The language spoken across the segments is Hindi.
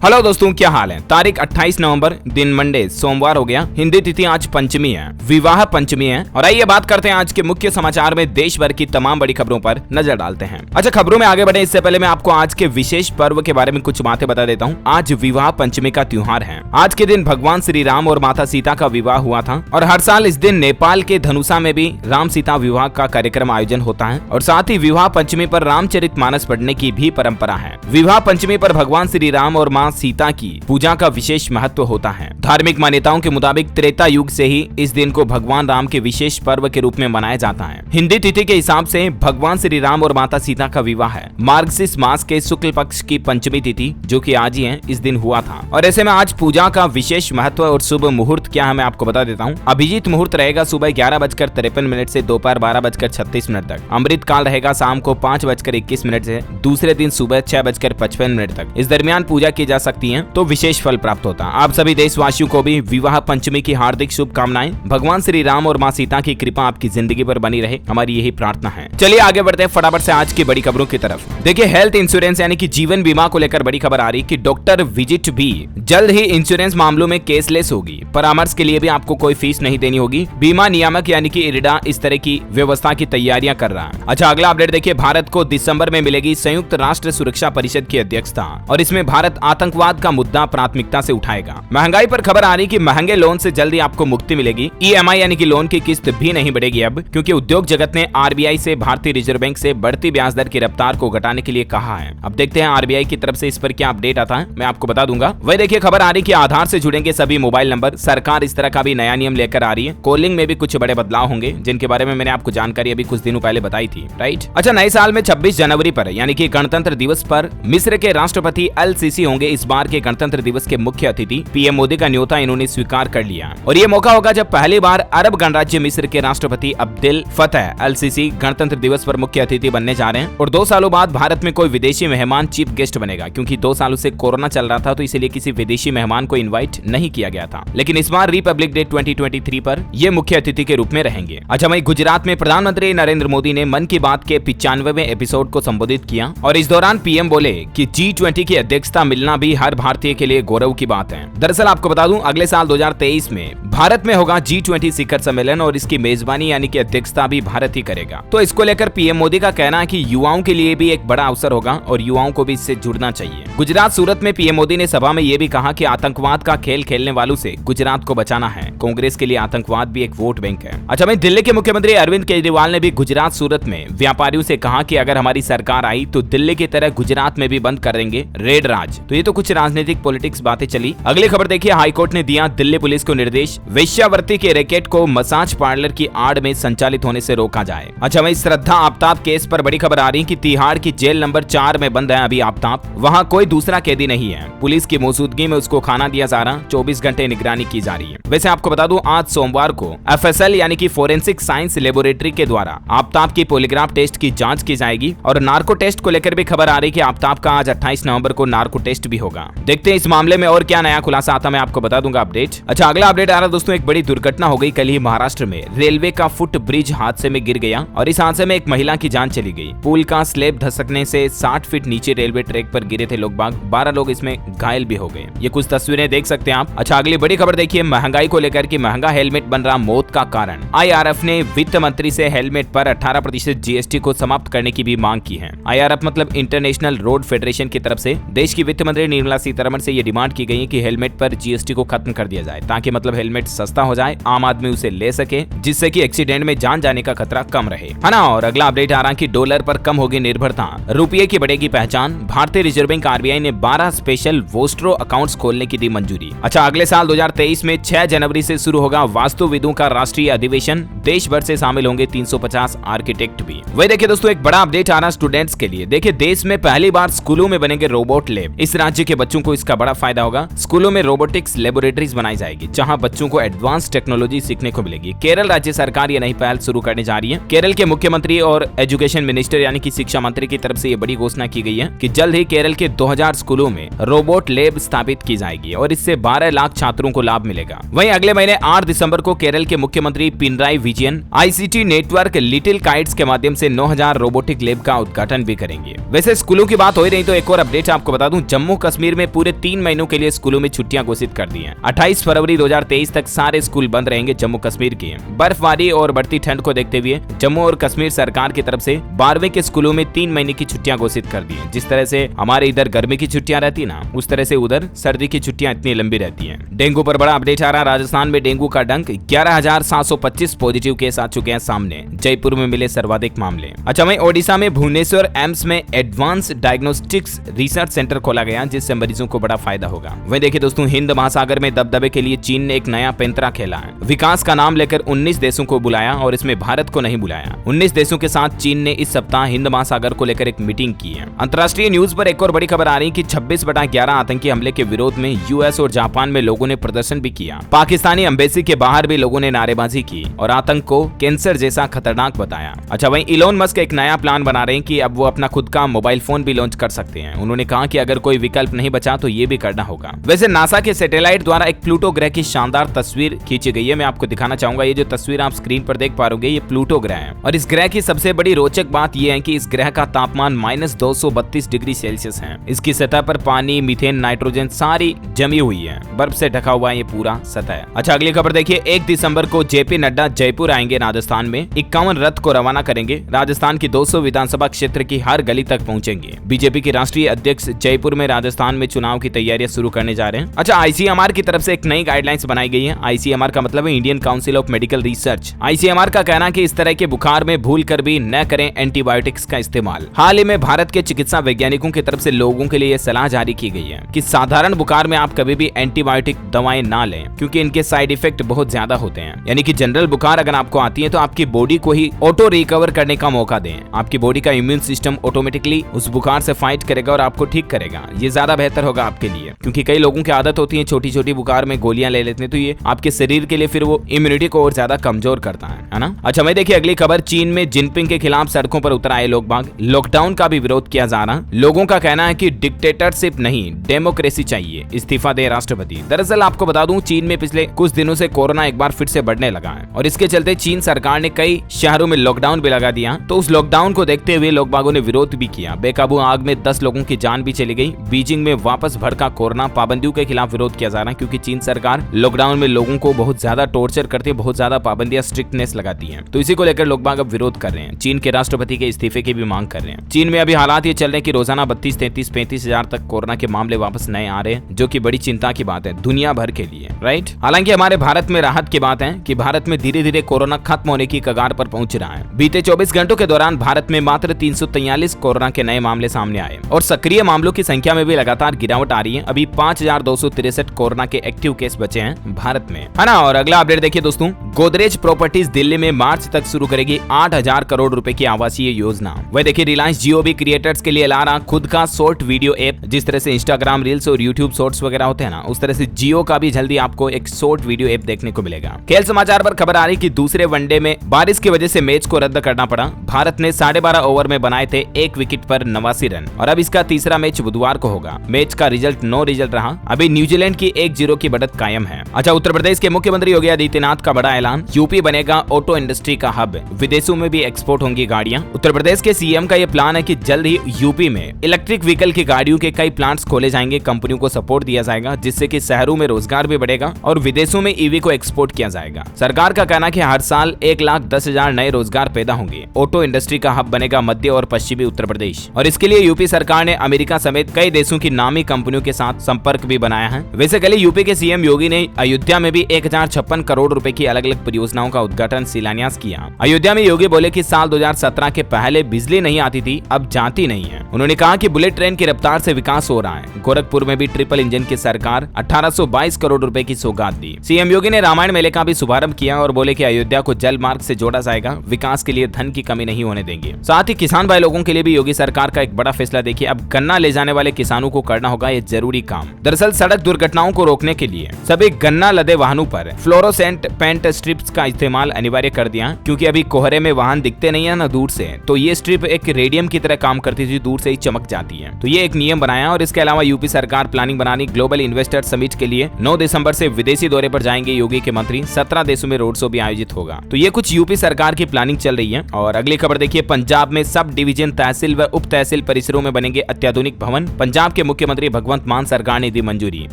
हेलो दोस्तों, क्या हाल है। तारीख 28 नवंबर, दिन मंडे, सोमवार हो गया। हिंदी तिथि आज पंचमी है, विवाह पंचमी है। और आइए बात करते हैं आज के मुख्य समाचार में देश भर की तमाम बड़ी खबरों पर नजर डालते हैं। अच्छा, खबरों में आगे बढ़े इससे पहले मैं आपको आज के विशेष पर्व के बारे में कुछ बातें बता देता हूँ। आज विवाह पंचमी का त्योहार है। आज के दिन भगवान श्री राम और माता सीता का विवाह हुआ था और हर साल इस दिन नेपाल के धनुषा में भी राम सीता विवाह का कार्यक्रम आयोजन होता है और साथ ही विवाह पंचमी पर रामचरितमानस पढ़ने की भी परंपरा है। विवाह पंचमी पर भगवान श्री राम और मां सीता की पूजा का विशेष महत्व होता है। धार्मिक मान्यताओं के मुताबिक त्रेता युग से ही इस दिन को भगवान राम के विशेष पर्व के रूप में मनाया जाता है। हिंदी तिथि के हिसाब से भगवान श्री राम और माता सीता का विवाह है मार्गशीर्ष मास के शुक्ल पक्ष की पंचमी तिथि, जो कि आज ही है, इस दिन हुआ था। और ऐसे में आज पूजा का विशेष महत्व और शुभ मुहूर्त क्या है मैं आपको बता देता हूँ। अभिजीत मुहूर्त रहेगा सुबह 11:53 से दोपहर 12:36 तक। अमृत काल रहेगा शाम को 5:21 से दूसरे दिन सुबह 6:55 तक। इस दरमियान पूजा की जा सकती है तो विशेष फल प्राप्त होता है। आप सभी देशवासियों को भी विवाह पंचमी की हार्दिक शुभकामनाएं। भगवान श्री राम और मां सीता की कृपा आपकी जिंदगी पर बनी रहे, हमारी यही प्रार्थना है। चलिए आगे बढ़ते हैं फटाफट से आज की बड़ी खबरों की तरफ। देखिए, हेल्थ इंश्योरेंस यानी कि जीवन बीमा को लेकर बड़ी खबर आ रही कि डॉक्टर विजिट भी जल्द ही इंश्योरेंस मामलों में केसलेस होगी। परामर्श के लिए भी आपको कोई फीस नहीं देनी होगी। बीमा नियामक यानी कि इरडा इस तरह की व्यवस्था की तैयारियां कर रहा है। अच्छा, अगला अपडेट देखिए, भारत को दिसंबर में मिलेगी संयुक्त राष्ट्र सुरक्षा परिषद की अध्यक्षता और इसमें भारत आतंकवाद का मुद्दा प्राथमिकता से उठाएगा। महंगाई पर खबर आ रही कि महंगे लोन से जल्दी आपको मुक्ति मिलेगी। EMI यानी कि लोन की किस्त भी नहीं बढ़ेगी अब, क्योंकि उद्योग जगत ने RBI से भारतीय रिजर्व बैंक से बढ़ती ब्याज दर की रफ्तार को घटाने के लिए कहा है। अब देखते हैं RBI की तरफ से इस पर क्या अपडेट आता है, मैं आपको बता दूंगा। वही देखिए, खबर आ रही कि आधार से जुड़ेंगे सभी मोबाइल नंबर। सरकार इस तरह का भी नया नियम लेकर आ रही है। कॉलिंग में भी कुछ बड़े बदलाव होंगे, जिनके बारे में मैंने आपको जानकारी अभी कुछ दिनों पहले बताई थी, राइट। अच्छा, नए साल में 26 जनवरी पर यानी कि गणतंत्र दिवस पर मिस्र के राष्ट्रपति अल-सीसी होंगे इस बार के गणतंत्र दिवस के मुख्य अतिथि। PM मोदी का न्योता इन्होंने स्वीकार कर लिया और ये मौका होगा जब पहली बार अरब गणराज्य मिस्र के राष्ट्रपति अब्देल फतह अल-सीसी गणतंत्र दिवस पर मुख्य अतिथि बनने जा रहे हैं। और 2 सालों बाद भारत में कोई विदेशी मेहमान चीफ गेस्ट बनेगा, क्योंकि 2 सालों से कोरोना चल रहा था तो इसलिए किसी विदेशी मेहमान को इनवाइट नहीं किया गया था। लेकिन इस बार रिपब्लिक डे 2023 पर ये मुख्य अतिथि के रूप में रहेंगे। अच्छा, वहीं गुजरात में प्रधानमंत्री नरेंद्र मोदी ने मन की बात के 95वें एपिसोड को संबोधित किया और इस दौरान PM बोले कि G20 की अध्यक्षता मिलना भी हर भारतीय के लिए गौरव की बात है। दरअसल आपको बता दूं, अगले साल 2023 में भारत में होगा G20 शिखर सम्मेलन और इसकी मेजबानी यानी कि अध्यक्षता भी भारत ही करेगा। तो इसको लेकर PM मोदी का कहना है कि युवाओं के लिए भी एक बड़ा अवसर होगा और युवाओं को भी इससे जुड़ना चाहिए। गुजरात सूरत में PM मोदी ने सभा में ये भी कहा कि आतंकवाद का खेल खेलने वालों से गुजरात को बचाना है। कांग्रेस के लिए आतंकवाद भी एक वोट बैंक है। अच्छा, वहीं दिल्ली के मुख्यमंत्री अरविंद केजरीवाल ने भी गुजरात सूरत में व्यापारियों से कहा कि अगर हमारी सरकार आई तो दिल्ली की तरह गुजरात में भी बंद कर देंगे रेड राज। तो ये तो कुछ राजनीतिक पॉलिटिक्स बातें चली। अगली खबर देखिए, हाईकोर्ट ने दिया दिल्ली पुलिस को निर्देश, वेश्यावृत्ति के रैकेट को मसाज पार्लर की आड़ में संचालित होने से रोका जाए। अच्छा, वहीं श्रद्धा आफ्ताब केस पर बड़ी खबर आ रही कि तिहाड़ की जेल नंबर 4 में बंद है अभी आफ्ताब। वहां कोई दूसरा कैदी नहीं है। पुलिस की मौजूदगी में उसको खाना दिया जा रहा, 24 घंटे निगरानी की जा रही है। वैसे आपको बता दूं, आज सोमवार को FSL यानी कि फोरेंसिक साइंस लेबोरेटरी के द्वारा आफ्ताब की पॉलीग्राफ टेस्ट की जांच की जाएगी। और नार्को टेस्ट को लेकर भी खबर आ रही कि आफ्ताब का आज 28 नवंबर को नार्को टेस्ट भी होगा। देखते हैं इस मामले में और क्या नया खुलासा आता, मैं आपको बता दूंगा अपडेट। अच्छा, अगला अपडेट आ रहा है दोस्तों, एक बड़ी दुर्घटना हो गई कल ही महाराष्ट्र में। रेलवे का फुट ब्रिज हादसे में गिर गया और इस हादसे में एक महिला की जान चली गई। पुल का स्लैब धसकने से 60 फीट नीचे रेलवे ट्रैक पर गिरे थे लोग बाग। 12 लोग इसमें घायल भी हो गए। ये कुछ तस्वीरें देख सकते हैं आप। अच्छा, अगली बड़ी खबर देखिए, महंगाई को लेकर कि महंगा हेलमेट बन रहा मौत का कारण। IRF ने वित्त मंत्री से हेलमेट पर 18% GST को समाप्त करने की भी मांग की है। IRF मतलब इंटरनेशनल रोड फेडरेशन की तरफ से देश की वित्त मंत्री निर्मला सीतारमण से ये डिमांड की गई है कि हेलमेट पर GST को खत्म कर दिया जाए, ताकि मतलब हेलमेट सस्ता हो जाए, आम आदमी उसे ले सके, जिससे कि एक्सीडेंट में जान जाने का खतरा कम रहे, है ना। और अगला अपडेट आ रहा कि डॉलर पर कम होगी निर्भरता, रुपये की बढ़ेगी पहचान। भारतीय रिजर्व बैंक RBI ने 12 स्पेशल वोस्ट्रो अकाउंट्स खोलने की दी मंजूरी। अच्छा, अगले साल 2023 में 6 जनवरी से शुरू होगा वास्तुविदों का राष्ट्रीय अधिवेशन। देश भर से शामिल होंगे 350 आर्किटेक्ट भी। वही देखिए दोस्तों, एक बड़ा अपडेट आ रहा स्टूडेंट्स के लिए। देखिए, देश में पहली बार स्कूलों में बनेंगे रोबोट लैब। इस राज्य के बच्चों को इसका बड़ा फायदा होगा। स्कूलों में रोबोटिक्स लेबोरेटरीज बनाई जाएगी, जहां बच्चों को एडवांस टेक्नोलॉजी सीखने को मिलेगी। केरल राज्य सरकार ये नई पहल शुरू करने जा रही है। केरल के मुख्यमंत्री और एजुकेशन मिनिस्टर यानी कि शिक्षा मंत्री की तरफ से ये बड़ी घोषणा की गई है कि जल्द ही केरल के 2000 स्कूलों में रोबोट लैब स्थापित की जाएगी और इससे 12 लाख छात्रों को लाभ मिलेगा। वहीं अगले महीने 8 दिसंबर को केरल के मुख्यमंत्री Pinarayi Vijayan ICT network little kites के माध्यम से 9000 रोबोटिक लैब का उद्घाटन भी करेंगे। वैसे स्कूलों की बात हो ही रही तो एक और अपडेट आपको बता दूं, जम्मू कश्मीर में पूरे 3 महीनों के लिए स्कूलों में छुट्टियां घोषित कर दी हैं। 28 फरवरी 2023 तक सारे स्कूल बंद रहेंगे जम्मू कश्मीर के। बर्फबारी और बढ़ती ठंड को देखते हुए जम्मू और कश्मीर सरकार की तरफ से 12वीं के स्कूलों में 3 महीने की छुट्टियां घोषित कर दी हैं। जिस तरह से हमारे इधर गर्मी की छुट्टियां रहती ना, उस तरह से उधर सर्दी की छुट्टियां इतनी लंबी रहती हैं। डेंगू पर बड़ा अपडेट आ रहा है। राजस्थान में डेंगू का डंक, 11,725 पॉजिटिव केस आ चुके हैं सामने। जयपुर में मिले सर्वाधिक मामले। अच्छा, वहीं ओडिशा में भुवनेश्वर एम्स में एडवांस डायग्नोस्टिक्स रिसर्च सेंटर खोला गया जिससे मरीजों को बड़ा फायदा होगा। वहीं देखिए दोस्तों, हिंद महासागर में दबदबे के लिए चीन ने एक नया पैंतरा खेला है। विकास का नाम लेकर 19 देशों को बुलाया और इसमें भारत को नहीं बुलाया। 19 देशों के साथ चीन ने इस सप्ताह हिंद महासागर को लेकर एक मीटिंग की है। अंतर्राष्ट्रीय न्यूज पर एक और बड़ी खबर आ रही है कि 26/11 आतंकी हमले के विरोध में यूएस और जापान में लोगों ने प्रदर्शन भी किया। पाकिस्तानी एम्बेसी के बाहर भी लोगों ने नारेबाजी की और आतंक को कैंसर जैसा खतरनाक बताया। अच्छा, वहीं इलोन मस्क एक नया प्लान बना रहे हैं कि अब वो अपना खुद का मोबाइल फोन भी लॉन्च कर सकते हैं। उन्होंने कहा कि अगर कोई विकल्प नहीं बचा तो ये भी करना होगा। वैसे नासा के सैटेलाइट द्वारा एक प्लूटो ग्रह की शानदार तस्वीर खींची गई है। मैं आपको दिखाना चाहूंगा। ये जो तस्वीर आप स्क्रीन पर देख पा रहे होंगे, ये प्लूटो ग्रह है और इस ग्रह की सबसे बड़ी रोचक बात यह है कि इस ग्रह का तापमान -232 डिग्री सेल्सियस है। इसकी सतह पर पानी, मीथेन, नाइट्रोजन सारी जमी हुई है। बर्फ से ढका हुआ ये पूरा सतह। अच्छा, अगली खबर देखिए। 1 दिसंबर को जेपी नड्डा जयपुर आएंगे। राजस्थान में 51 रथ को रवाना करेंगे। राजस्थान की 200 विधानसभा क्षेत्र की हर गली तक पहुंचेंगे। बीजेपी के राष्ट्रीय अध्यक्ष जयपुर में राजस्थान में चुनाव की तैयारियां शुरू करने जा रहे हैं। अच्छा, आईसीएमआर की तरफ से एक नई गाइडलाइंस बनाई गई है। आईसीएमआर का मतलब है Indian council of medical research. ICMR का कहना है कि इस तरह के बुखार में भूल कर भी न करें एंटीबायोटिक्स का इस्तेमाल। हाल ही में भारत के चिकित्सा वैज्ञानिकों की तरफ से लोगों के लिए सलाह जारी की गई है कि साधारण बुखार में आप कभी भी एंटीबायोटिक दवाएं ना लें क्योंकि इनके साइड इफेक्ट बहुत ज्यादा होते हैं। यानी कि जनरल बुखार अगर आपको आती है तो आपकी बॉडी को ही ऑटो रिकवर करने का मौका दें। आपकी बॉडी का इम्यून सिस्टम ऑटोमेटिकली उस बुखार से फाइट करेगा और आपको ठीक करेगा। ये ज्यादा बेहतर होगा आपके लिए, क्योंकि कई लोगों की आदत होती है छोटी छोटी बुखार में गोलियां ले लेते हैं, तो ये आपके शरीर के लिए फिर वो इम्यूनिटी को और ज्यादा कमजोर करता है ना। अच्छा, मैं देखिए अगली खबर। चीन में जिनपिंग के खिलाफ सड़कों पर उतर आए लोग बाग। लॉकडाउन का भी विरोध किया जा रहा। लोगों का कहना है कि डिक्टेटरशिप नहीं, डेमोक्रेसी चाहिए, इस्तीफा दे राष्ट्रपति। दरअसल आपको बता दूं, चीन में पिछले कुछ दिनों से कोरोना एक बार फिर से बढ़ने लगा है और इसके चलते चीन सरकार ने कई शहरों में लॉकडाउन भी लगा दिया। तो उस लॉकडाउन को देखते हुए लोग बागों ने विरोध भी किया। बेकाबू आग में 10 लोगों की जान भी चली गई। बीजिंग में वापस भड़का कोरोना। पाबंदियों के खिलाफ विरोध किया जा रहा है क्योंकि चीन सरकार लॉकडाउन में लोगों को बहुत ज्यादा टॉर्चर करती है, बहुत ज्यादा पाबंदियां, स्ट्रिक्टनेस लगाती है। तो इसी को लेकर लोग बाग अब विरोध कर रहे हैं। चीन के राष्ट्रपति के इस्तीफे की भी मांग कर रहे हैं। चीन में अभी हालात ये चल रहे हैं कि रोजाना 32, 33, 35 हजार तक कोरोना के मामले वापस नए आ रहे हैं, जो कि बड़ी चिंता की बात है दुनिया भर के लिए, राइट। हालांकि हमारे भारत में राहत की बात है कि भारत में धीरे धीरे कोरोना खत्म होने की कगार पर पहुंच रहा है। बीते 24 घंटों के दौरान भारत में मात्र 343 कोरोना के नए मामले सामने आए और सक्रिय मामलों की संख्या में भी लगातार गिरावट आ रही है। अभी 5263 कोरोना के एक्टिव केस बचे हैं भारत में, है ना। और अगला अपडेट देखिए दोस्तों, गोदरेज प्रॉपर्टीज दिल्ली में मार्च तक शुरू करेगी 8000 करोड़ रुपए की आवासीय योजना। वह देखिए, रिलायंस जियो भी क्रिएटर्स के लिए ला रहा खुद का शॉर्ट वीडियो ऐप। जिस तरह से इंस्टाग्राम रील्स और यूट्यूब शॉर्ट्स वगैरह होते हैं ना, उस तरह से जियो का भी जल्दी आपको एक शॉर्ट वीडियो ऐप देखने को मिलेगा। खेल समाचार पर खबर आ रही कि दूसरे वनडे में बारिश की वजह से मैच को रद्द करना पड़ा। भारत ने 12.5 ओवर में बनाए थे 1 विकेट पर 89 रन और अब इसका तीसरा मैच बुधवार को होगा। मैच का रिजल्ट नो रिजल्ट रहा। अभी न्यूजीलैंड की 1-0 की बढ़त कायम है। अच्छा, उत्तर प्रदेश के मुख्यमंत्री योगी आदित्यनाथ का बड़ा ऐलान। यूपी बनेगा ऑटो इंडस्ट्री का हब। विदेशों में भी एक्सपोर्ट होंगी गाड़ियां। उत्तर प्रदेश के सीएम का यह प्लान है कि जल्द ही यूपी में इलेक्ट्रिक व्हीकल की गाड़ियों के कई प्लांट्स खोले जाएंगे। कंपनियों को सपोर्ट दिया जाएगा जिससे कि शहरों में रोजगार भी बढ़ेगा और विदेशों में ईवी को एक्सपोर्ट किया जाएगा। सरकार का कहना है कि हर साल 1,10,000 नए रोजगार पैदा होंगे। ऑटो इंडस्ट्री का हब बनेगा मध्य और पश्चिमी उत्तर प्रदेश और इसके लिए यूपी सरकार ने अमेरिका समेत कई देशों की नामी कंपनियों के साथ संपर्क भी बनाया है। वैसे कल यूपी के सीएम योगी ने अयोध्या में भी 1056 करोड़ रुपए की अलग अलग परियोजनाओं का उद्घाटन शिलान्यास किया। अयोध्या में योगी बोले कि साल 2017 के पहले बिजली नहीं आती थी, अब जाती नहीं है। उन्होंने कहा कि बुलेट ट्रेन की रफ्तार से विकास हो रहा है। गोरखपुर में भी ट्रिपल इंजन की सरकार 1822 करोड़ रुपए की सौगात दी। सीएम योगी ने रामायण मेले का भी शुभारंभ किया और बोले कि अयोध्या को जल मार्ग से जोड़ा जाएगा। विकास के लिए धन की कमी नहीं होने देंगे। साथ ही किसान भाई लोगों के लिए भी योगी सरकार का एक बड़ा फैसला देखिए। अब गन्ना ले जाने वाले किसानों को करना होगा ये जरूरी काम। दरअसल सड़क दुर्घटनाओं को रोकने के लिए सभी गन्ना लदे वाहनों पर फ्लोरोसेंट पेंट स्ट्रिप्स का इस्तेमाल अनिवार्य कर दिया, क्योंकि अभी कोहरे में वाहन दिखते नहीं है ना दूर से, तो ये स्ट्रिप एक रेडियम की तरह काम करती थी, दूर से ही चमक जाती है। तो ये एक नियम बनाया और इसके अलावा यूपी सरकार प्लानिंग बनानी ग्लोबल इन्वेस्टर समिट के लिए 9 दिसंबर से विदेशी दौरे दौरे पर जाएंगे योगी के मंत्री। 17 देशों में रोड शो भी आयोजित होगा। तो ये कुछ यूपी सरकार की प्लानिंग चल रही है। और अगली खबर देखिए, पंजाब में सब डिवीजन, तहसील व उप तहसील परिसरों में बनेंगे अत्याधुनिक भवन। पंजाब के मुख्यमंत्री भगवंत मान सरकार ने दी मंजूरी।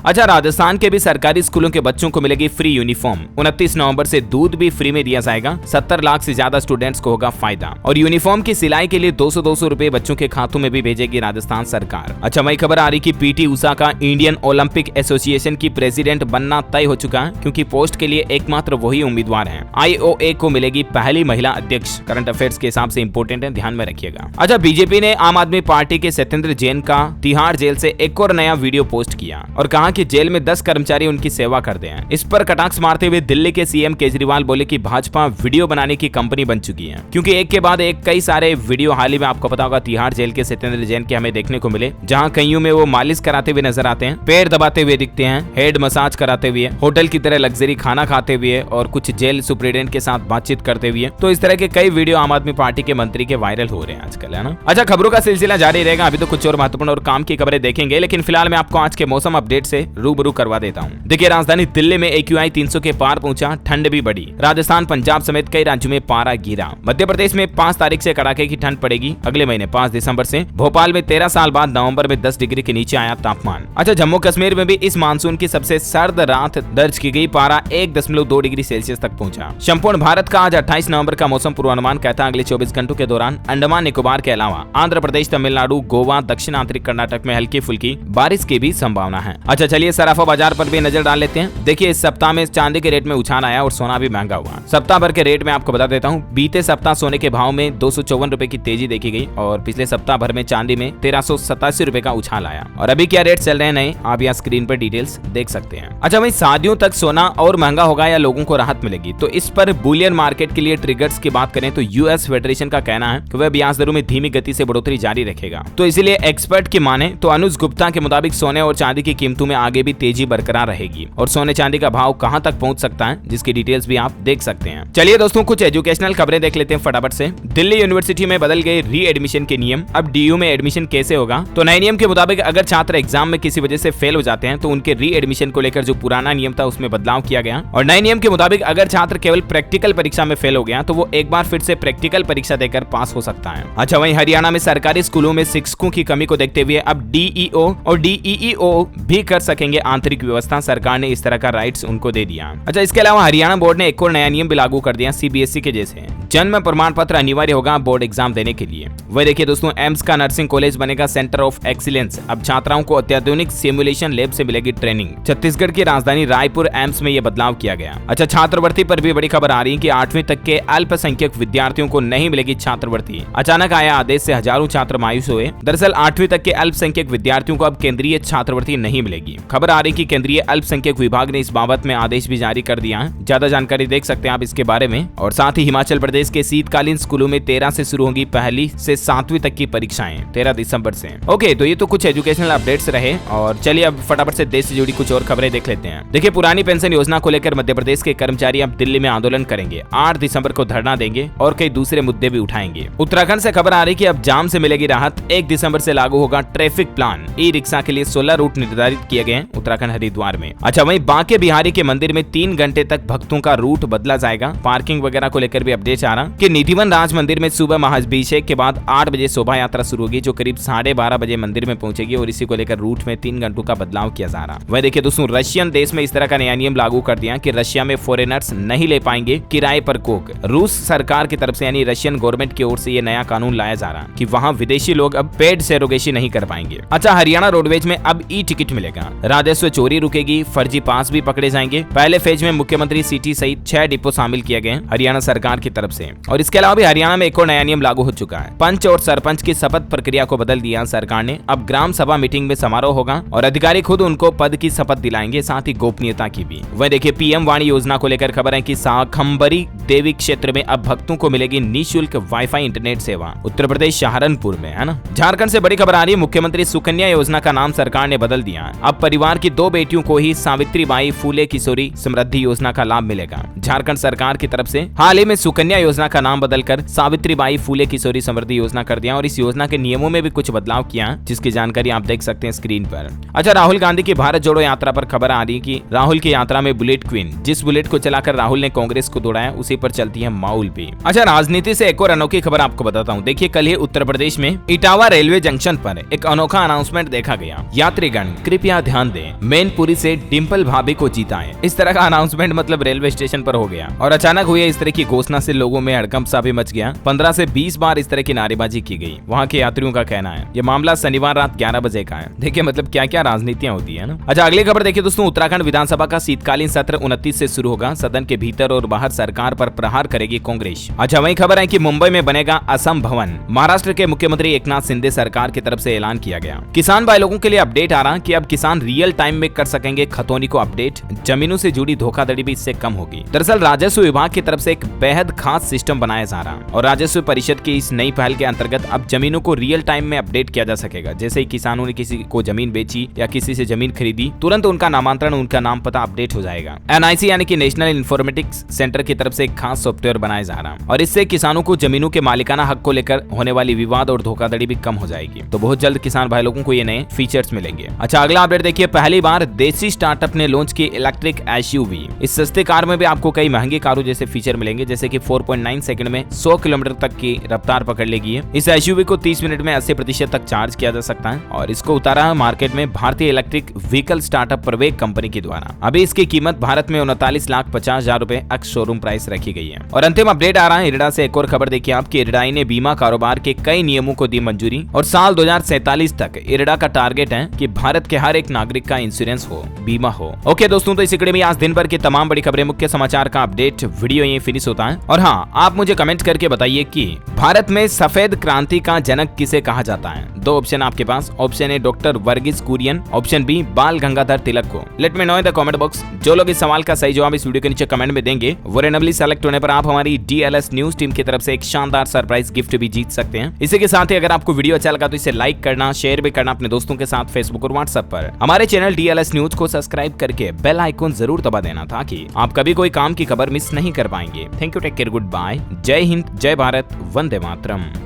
अच्छा, राजस्थान के भी सरकारी स्कूलों के बच्चों को मिलेगी फ्री यूनिफॉर्म। 29 नवंबर से दूध भी फ्री में दिया जाएगा। 70 लाख से ज्यादा स्टूडेंट्स को होगा फायदा। और यूनिफॉर्म की सिलाई के लिए 200 रुपए बच्चों के खातों में भी भेजेगी राजस्थान सरकार। अच्छा, वही खबर आ रही कि पीटी उषा का इंडियन ओलंपिक एसोसिएशन की प्रेसिडेंट बनना तय हो चुका है, क्योंकि पोस्ट के लिए एकमात्र वही उम्मीदवार हैं। IOA को मिलेगी पहली महिला अध्यक्ष। करंट अफेयर्स के हिसाब से इंपोर्टेंट है, ध्यान में रखिएगा। अच्छा, बीजेपी ने आम आदमी पार्टी के सत्येंद्र जैन का तिहाड़ जेल से एक और नया वीडियो पोस्ट किया और कहा कि जेल में 10 कर्मचारी उनकी सेवा करते हैं। इस पर कटाक्ष मारते हुए दिल्ली के सीएम केजरीवाल बोले कि भाजपा वीडियो बनाने की कंपनी बन चुकी है, क्योंकि एक के बाद एक कई सारे वीडियो हाल ही में आपको पता होगा तिहाड़ जेल के सत्येंद्र जैन के हमें देखने को मिले, जहां कईयों में वो मालिश कराते हुए नजर आते हैं, पैर दबाते हुए दिखते हैं, हेड मसाज कराते हुए, होटल की तरह लग्जरी खाना खाते हुए और कुछ जेल सुप्रिटेंडेंट के साथ बातचीत करते हुए। तो इस तरह के कई वीडियो आम आदमी पार्टी के मंत्री के वायरल हो रहे हैं आजकल, है ना। अच्छा, खबरों का सिलसिला जारी रहेगा। अभी तो कुछ और महत्वपूर्ण और काम की खबरें देखेंगे, लेकिन फिलहाल मैं आपको आज के मौसम अपडेट से रूबरू करवा देता हूं। देखिए, राजधानी दिल्ली में AQI 300 के पार पहुंचा, ठंड भी बढ़ी। राजस्थान, पंजाब समेत कई राज्यों में पारा गिरा। मध्य प्रदेश में 5 तारीख से कड़ाके की ठंड पड़ेगी अगले महीने 5 दिसंबर से। भोपाल में 13 साल बाद नवंबर में 10 डिग्री के नीचे आया तापमान। अच्छा, जम्मू कश्मीर में भी इस मानसून की सबसे सर्द रात दर्ज की गई, पारा 1.2 डिग्री सेल्सियस तक पहुंचा। संपूर्ण भारत का आज 28 नवंबर का मौसम पूर्वानुमान कहता है अगले 24 घंटों के दौरान अंडमान निकोबार के अलावा आंध्र प्रदेश, तमिलनाडु, गोवा, दक्षिण आंतरिक कर्नाटक में हल्की फुल्की बारिश की भी संभावना है। अच्छा, चलिए सराफा बाजार पर भी नजर डाल लेते हैं। देखिए, इस सप्ताह में चांदी के रेट में उछाल आया और सोना भी महंगा हुआ। सप्ताह भर के रेट में आपको बता देता हूँ, बीते सप्ताह सोने के भाव में 254 रुपए की तेजी देखी गई और पिछले सप्ताह भर में चांदी में 1387 रुपए का उछाल आया। और अभी क्या रेट चल रहे हैं नए, आप यहाँ स्क्रीन पर डिटेल्स देख सकते हैं। अच्छा भाई, शादियों तक सोना और महंगा होगा या लोगों को राहत मिलेगी? तो इस पर बुलियन मार्केट के लिए ट्रिगर्स की बात करें तो यूएस फेडरेशन का कहना है कि वह ब्याज दरों में धीमी गति से बढ़ोतरी जारी रखेगा। तो इसलिए एक्सपर्ट की माने तो अनुज गुप्ता के मुताबिक सोने और चांदी की कीमतों में आगे भी तेजी बरकरार रहेगी। और सोने चांदी का भाव कहां तक पहुंच सकता है, जिसकी डिटेल्स भी आप देख सकते हैं। चलिए दोस्तों, कुछ एजुकेशनल खबरें देख लेते हैं फटाफट से। दिल्ली यूनिवर्सिटी में बदल गए री एडमिशन के नियम। अब DU में एडमिशन कैसे होगा? तो नए नियम के मुताबिक अगर छात्र एग्जाम में किसी वजह से फेल हो जाते हैं तो उनके री एडमिशन को लेकर जो पुराना नियम था उसमें बदलाव किया गया। और नए नियम के मुताबिक अगर छात्र केवल प्रैक्टिकल परीक्षा में फेल हो गया तो वो एक बार फिर से प्रैक्टिकल परीक्षा देकर पास हो सकता है। अच्छा, वहीं हरियाणा में सरकारी स्कूलों में शिक्षकों की कमी को देखते हुए अब DEO और DEEO भी कर सकेंगे आंतरिक व्यवस्था। सरकार ने इस तरह का राइट्स उनको दे दिया। अच्छा, इसके अलावा हरियाणा बोर्ड ने एक और नया नियम भी लागू कर दिया CBSE के जैसे। जन्म प्रमाण पत्र अनिवार्य होगा बोर्ड एग्जाम देने के लिए। वह देखिए दोस्तों, एम्स का नर्सिंग कॉलेज बनेगा सेंटर ऑफ एक्सीलेंस। अब छात्राओं को अत्याधुनिक सिमुलेशन लैब से मिलेगी ट्रेनिंग। छत्तीसगढ़ की राजधानी रायपुर एम्स में यह बदलाव किया गया। अच्छा, छात्रवृत्ति पर भी बड़ी खबर आ रही है कि 8वीं तक के अल्पसंख्यक विद्यार्थियों को नहीं मिलेगी छात्रवृत्ति। अचानक आया आदेश से हजारों छात्र मायूस हुए। दरअसल 8वीं तक के अल्पसंख्यक विद्यार्थियों को अब केंद्रीय छात्रवृत्ति नहीं मिलेगी। खबर आ रही कि केंद्रीय अल्पसंख्यक विभाग ने इस बाबत में आदेश भी जारी कर दिया है। ज्यादा जानकारी देख सकते हैं आप इसके बारे में। और साथ ही हिमाचल प्रदेश के शीतकालीन स्कूलों में 13 से शुरू होगी पहली से 7वीं तक की परीक्षाएं 13 दिसंबर से। ओके, तो ये तो कुछ एजुकेशनल अपडेट्स रहे। और चलिए अब फटाफट से देश से जुड़ी कुछ और खबरें देख लेते हैं। देखिए, पुरानी पेंशन योजना को लेकर मध्य प्रदेश के कर्मचारी अब दिल्ली में आंदोलन करेंगे। 8 दिसंबर को धरना देंगे और कई दूसरे मुद्दे भी उठाएंगे। उत्तराखंड से खबर आ रही कि अब जाम से मिलेगी राहत। 1 दिसंबर से लागू होगा ट्रैफिक प्लान। ई रिक्शा के लिए 16 रूट निर्धारित किए गए हैं उत्तराखंड हरिद्वार में। अच्छा, वहीं बांके बिहारी के मंदिर में 3 घंटे तक भक्तों का रूट बदला जाएगा। पार्किंग वगैरह को लेकर भी अपडेट आ रहा कि निधिवन राज मंदिर में सुबह महाअभिषेक के बाद 8 बजे शोभा यात्रा शुरू होगी, जो करीब 12:30 बजे मंदिर में पहुंचेगी। और इसी को लेकर रूट में 3 घंटों का बदलाव किया जा रहा। वह देखिए दोस्तों, रशियन देश में इस तरह का नया नियम लागू कर दिया कि रशिया में फॉरेनर्स नहीं ले पाएंगे किराए पर कोक। रूस सरकार की तरफ से यानी रशियन गवर्नमेंट की ओर से ये नया कानून लाया जा रहा कि वहाँ विदेशी लोग अब पेड सरोगेसी नहीं कर पाएंगे। अच्छा, हरियाणा रोडवेज में अब ई टिकट मिलेगा। राजस्व चोरी रुकेगी, फर्जी पास भी पकड़े जाएंगे। पहले फेज में मुख्यमंत्री सिटी सहित 6 डिपो शामिल किए गए हरियाणा सरकार की तरफ से। और इसके अलावा भी हरियाणा में एक और नया नियम लागू हो चुका है। पंच और सरपंच की शपथ प्रक्रिया को बदल दिया सरकार ने। अब ग्राम सभा मीटिंग में समारोह होगा और अधिकारी खुद उनको पद की शपथ दिलाएंगे, साथ ही गोपनीयता की भी। वह देखिए, PM वाणी योजना को लेकर खबर है कि शाकंभरी देवी क्षेत्र में अब भक्तों को मिलेगी निःशुल्क वाईफाई इंटरनेट सेवा। उत्तर प्रदेश सहारनपुर में, है ना। झारखंड से बड़ी खबर आ रही है, मुख्यमंत्री सुकन्या योजना का नाम सरकार ने बदल दिया। अब परिवार की 2 बेटियों को ही सावित्रीबाई फूले किशोरी समृद्धि योजना का लाभ मिलेगा। झारखंड सरकार की तरफ से हाल ही में सुकन्या योजना का नाम बदलकर सावित्रीबाई फूले किशोरी समृद्धि योजना कर दिया। और इस योजना के नियमों में भी कुछ बदलाव किया, जिसकी जानकारी आप देख सकते हैं स्क्रीन पर। अच्छा, राहुल गांधी की भारत जोड़ो यात्रा पर खबर आ रही कि राहुल राहुल की यात्रा में बुलेट क्वीन, जिस बुलेट को चलाकर राहुल ने कांग्रेस को दौड़ाया, उसी पर चलती है माउल भी। अच्छा, राजनीति से एक और अनोखी खबर आपको बताता हूँ। देखिए, कल ही उत्तर प्रदेश में इटावा रेलवे जंक्शन पर एक अनोखा अनाउंसमेंट देखा गया। यात्रीगण कृपया ध्यान दें, मैनपुरी से डिंपल भाभी को जीताएं। इस तरह का अनाउंसमेंट मतलब रेलवे स्टेशन पर हो गया और अचानक हुई इस तरह की घोषणा से लोगों में हड़कंप सा भी मच गया। 15 से 20 बार इस तरह की नारेबाजी की गई। वहाँ के यात्रियों का कहना है ये मामला शनिवार रात 11 बजे का है। देखिए, मतलब क्या क्या राजनीतियां होती है ना। अच्छा, अगली खबर देखिए दोस्तों, उत्तराखंड विधानसभा का शीतकालीन सत्र 29 से शुरू होगा। सदन के भीतर और बाहर सरकार पर प्रहार करेगी कांग्रेस। अच्छा, वही खबर है कि मुंबई में बनेगा असम भवन। महाराष्ट्र के मुख्यमंत्री एकनाथ शिंदे सरकार की तरफ से ऐलान किया गया। किसान भाई लोगों के लिए अपडेट आ रहा कि अब किसान रियल टाइम में कर सकेंगे खतौनी को अपडेट। जमीनों से जुड़ी धोखाधड़ी भी इससे कम होगी। दरअसल राजस्व विभाग की तरफ से एक बेहद खास सिस्टम बनाया जा रहा और राजस्व परिषद की इस नई पहल के अंतर्गत अब जमीनों को रियल टाइम में अपडेट किया जा सकेगा। जैसे ही किसानों ने किसी को जमीन बेची या किसी से जमीन खरीदी, तुरंत उनका नामांतरण, उनका नाम पता अपडेट हो जाएगा। एनआईसी यानी कि नेशनल इन्फॉर्मेटिक्स सेंटर की तरफ से एक खास सॉफ्टवेयर बनाया जा रहा और इससे किसानों को जमीनों के मालिकाना हक को लेकर होने वाली विवाद और धोखाधड़ी भी कम हो जाएगी। तो बहुत जल्द किसान भाई लोगों को ये नए फीचर्स मिलेंगे। अच्छा, अगला अपडेट देखिए, पहली बार देसी स्टार्टअप ने लॉन्च की इलेक्ट्रिक एसयूवी। इस सस्ते कार में भी आपको कई महंगे कारों जैसे फीचर मिलेंगे, जैसे कि 4.9 सेकंड में 100 किलोमीटर तक की रफ्तार पकड़ लेगी। इस एसयूवी को 30 मिनट में 80% तक चार्ज किया जा सकता है और इसको उतारा है मार्केट में भारतीय इलेक्ट्रिक व्हीकल स्टार्टअप प्रवेग कंपनी के द्वारा। अभी इसकी कीमत भारत में 39,50,000 रुपए एक्स शोरूम प्राइस रखी गई है। और अंतिम अपडेट आ रहा है इरडा से। एक और खबर देखिए, आपकी इरडाई ने बीमा कारोबार के कई नियमों को दी मंजूरी और साल 2047 तक इरडा का टारगेट है कि भारत के हर एक नागरिक का इंश्योरेंस हो, बीमा हो। ओके दोस्तों, तो इसी कड़ी में आज दिन भर की तमाम बड़ी खबरें, मुख्य समाचार का अपडेट वीडियो ये फिनिश होता है। और हाँ, आप मुझे कमेंट करके बताइए कि भारत में सफेद क्रांति का जनक किसे कहा जाता है। 2 ऑप्शन आपके पास। Option A doctor Verghese Kurien, option B Bal Gangadhar Tilak को। Let me know in the comment box. जो लोग इस सवाल का सही जवाब इस वीडियो के नीचे कमेंट में देंगे, वो रेंडमली सेलेक्ट होने पर आप हमारी DLS न्यूज टीम की तरफ से एक शानदार सरप्राइज गिफ्ट भी जीत सकते हैं। इसी के साथ ही अगर आपको वीडियो अच्छा लगा तो इसे लाइक करना, शेयर भी करना अपने दोस्तों के साथ फेसबुक और व्हाट्सएप पर। हमारे चैनल DLS न्यूज को सब्सक्राइब करके बेल आइकन जरूर दबा देना ताकि आप कभी कोई काम की खबर मिस नहीं कर पाएंगे। Thank you, take care, good bye, जय हिंद, जय भारत, वंदे मातरम।